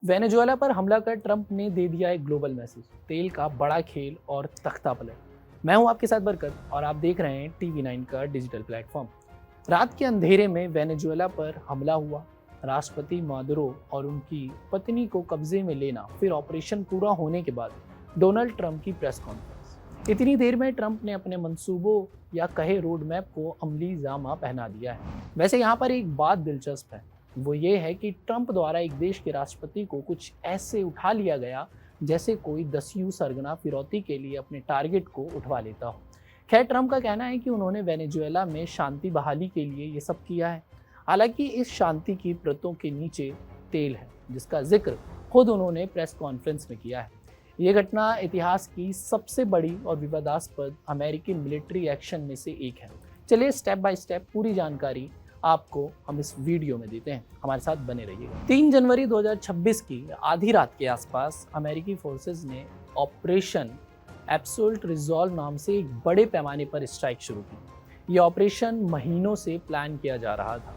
Venezuela पर हमला कर ट्रंप ने दे दिया एक ग्लोबल मैसेज, तेल का बड़ा खेल और तख्ता पलट। मैं हूं आपके साथ बरकत और आप देख रहे हैं टीवी 9 का डिजिटल प्लेटफॉर्म। रात के अंधेरे में वेनेजुएला पर हमला हुआ, राष्ट्रपति मादुरो और उनकी पत्नी को कब्जे में लेना, फिर ऑपरेशन पूरा होने के बाद डोनाल्ड ट्रंप की प्रेस कॉन्फ्रेंस। इतनी देर में ट्रंप ने अपने मंसूबों या कहे रोड मैप को अमली जामा पहना दिया है। वैसे यहाँ पर एक बात दिलचस्प है, वो ये है कि ट्रंप द्वारा एक देश के राष्ट्रपति को कुछ ऐसे उठा लिया गया जैसे कोई 10वीं सरगना फिरौती के लिए अपने टारगेट को उठवा लेता हो। खैर, ट्रंप का कहना है कि उन्होंने वेनेजुएला में शांति बहाली के लिए ये सब किया है। हालांकि इस शांति की परतों के नीचे तेल है, जिसका जिक्र खुद उन्होंने प्रेस कॉन्फ्रेंस में किया है। ये घटना इतिहास की सबसे बड़ी और विवादास्पद अमेरिकी मिलिट्री एक्शन में से एक है। चलिए स्टेप बाय स्टेप पूरी जानकारी आपको हम इस वीडियो में देते हैं, हमारे साथ बने रहिएगा। 3 जनवरी 2026 की आधी रात के आसपास अमेरिकी फोर्सेस ने ऑपरेशन एब्सोल्यूट रिजॉल्व नाम से एक बड़े पैमाने पर स्ट्राइक शुरू की। यह ऑपरेशन महीनों से प्लान किया जा रहा था,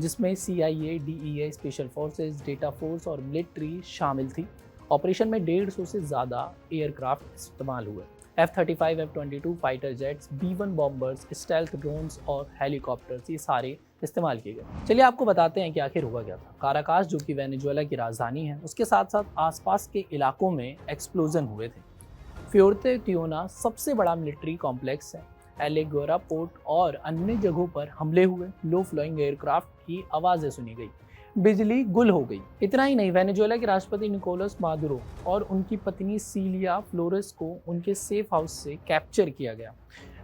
जिसमें CIA, DEA, special forces, data force और मिलिट्री शामिल थी। ऑपरेशन में 150 से ज़्यादा एयरक्राफ्ट इस्तेमाल हुए। F-35, F-22 fighter jets, B-1 bombers, stealth drones और हेलीकॉप्टर्स, ये सारे इस्तेमाल किए गए। चलिए आपको बताते हैं कि आखिर हुआ क्या था। काराकास, जो कि वेनेजुएला की राजधानी है, उसके साथ साथ आसपास के इलाकों में एक्सप्लोजन हुए थे। फ्योर्ते टियोना सबसे बड़ा मिलिट्री कॉम्प्लेक्स है। एलेगोरा पोर्ट और अन्य जगहों पर हमले हुए। लो फ्लाइंग एयरक्राफ्ट की आवाज़ें सुनी गई। बिजली गुल हो गई। इतना ही नहीं, वेनेजुएला के राष्ट्रपति निकोलस मादुरो और उनकी पत्नी सीलिया फ्लोरेस को उनके सेफ हाउस से कैप्चर किया गया।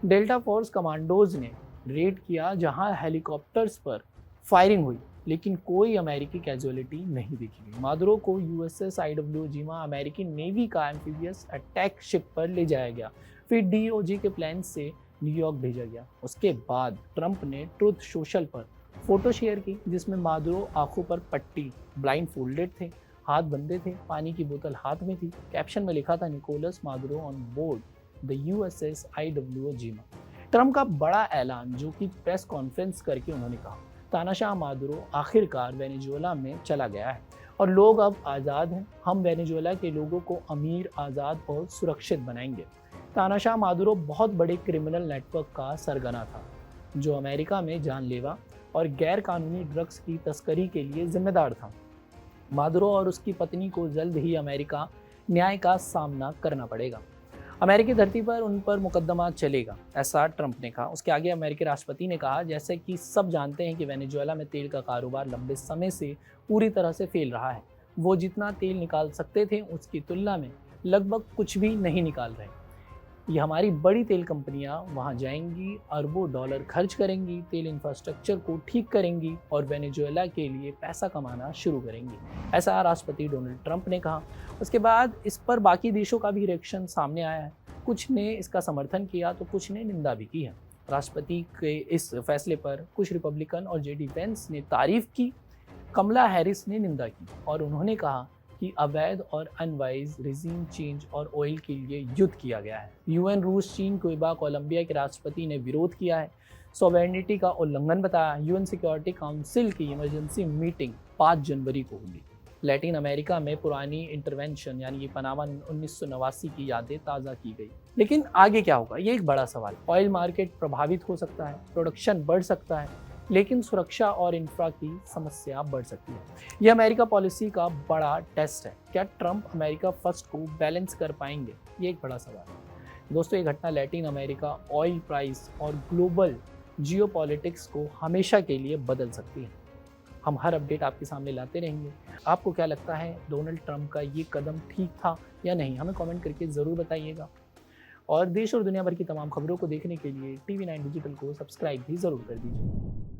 डेल्टा फोर्स कमांडोज ने रेड किया, जहां हेलीकॉप्टर्स पर फायरिंग हुई, लेकिन कोई अमेरिकी कैजुअलिटी नहीं दिखी। मादुरो को USS IWO जिमा, अमेरिकी नेवी का एम्फीबियस अटैक शिप पर ले जाया गया। फिर DOG के प्लेन से न्यूयॉर्क भेजा गया। उसके बाद ट्रंप ने ट्रुथ सोशल पर फोटो शेयर की, जिसमें मादुरो आंखों पर पट्टी, ब्लाइंड फोल्डेड थे, हाथ बंधे थे, पानी की बोतल हाथ में थी। कैप्शन में लिखा था, Nicolas Maduro on board the USS IWO जिमा। ट्रंप का बड़ा ऐलान, जो कि प्रेस कॉन्फ्रेंस करके उन्होंने कहा, तानाशाह मादुरो आखिरकार वेनेजुएला में चला गया है और लोग अब आज़ाद हैं। हम वेनेजुएला के लोगों को अमीर, आज़ाद और सुरक्षित बनाएंगे। तानाशाह मादुरो बहुत बड़े क्रिमिनल नेटवर्क का सरगना था, जो अमेरिका में जानलेवा और गैर कानूनी ड्रग्स की तस्करी के लिए जिम्मेदार था। मादुरो और उसकी पत्नी को जल्द ही अमेरिका न्याय का सामना करना पड़ेगा। अमेरिकी धरती पर उन पर मुकदमा चलेगा, ऐसा ट्रंप ने कहा। उसके आगे अमेरिकी राष्ट्रपति ने कहा, जैसे कि सब जानते हैं कि वेनेजुएला में तेल का कारोबार लंबे समय से पूरी तरह से फेल रहा है। वो जितना तेल निकाल सकते थे, उसकी तुलना में लगभग कुछ भी नहीं निकाल रहे। ये हमारी बड़ी तेल कंपनियां वहां जाएंगी, अरबों डॉलर खर्च करेंगी, तेल इंफ्रास्ट्रक्चर को ठीक करेंगी और वेनेजुएला के लिए पैसा कमाना शुरू करेंगी, ऐसा राष्ट्रपति डोनाल्ड ट्रंप ने कहा। उसके बाद इस पर बाकी देशों का भी रिएक्शन सामने आया है। कुछ ने इसका समर्थन किया तो कुछ ने निंदा भी की है। राष्ट्रपति के इस फैसले पर कुछ रिपब्लिकन और JD वेंस ने तारीफ की। कमला हैरिस ने निंदा की और उन्होंने कहा कि अवैध और अनवाइज रिजीम चेंज और ऑयल के लिए युद्ध किया गया है। UN, रूस, चीन, क्यूबा, कोलंबिया के राष्ट्रपति ने विरोध किया है, सॉवरेनिटी का उल्लंघन बताया। UN सिक्योरिटी काउंसिल की इमरजेंसी मीटिंग 5 जनवरी को होगी। लैटिन अमेरिका में पुरानी इंटरवेंशन यानी ये पनामा 1989 की यादें ताज़ा की गई। लेकिन आगे क्या होगा, ये एक बड़ा सवाल। ऑयल मार्केट प्रभावित हो सकता है, प्रोडक्शन बढ़ सकता है, लेकिन सुरक्षा और इंफ्रा की समस्या बढ़ सकती है। यह अमेरिका पॉलिसी का बड़ा टेस्ट है। क्या ट्रंप अमेरिका फर्स्ट को बैलेंस कर पाएंगे, ये एक बड़ा सवाल है। दोस्तों, ये घटना लैटिन अमेरिका ऑयल प्राइस और ग्लोबल जियोपॉलिटिक्स को हमेशा के लिए बदल सकती है। हम हर अपडेट आपके सामने लाते रहेंगे। आपको क्या लगता है, डोनाल्ड ट्रंप का ये कदम ठीक था या नहीं? हमें कमेंट करके ज़रूर बताइएगा। और देश और दुनिया भर की तमाम खबरों को देखने के लिए टीवी 9 डिजिटल को सब्सक्राइब भी ज़रूर कर दीजिए।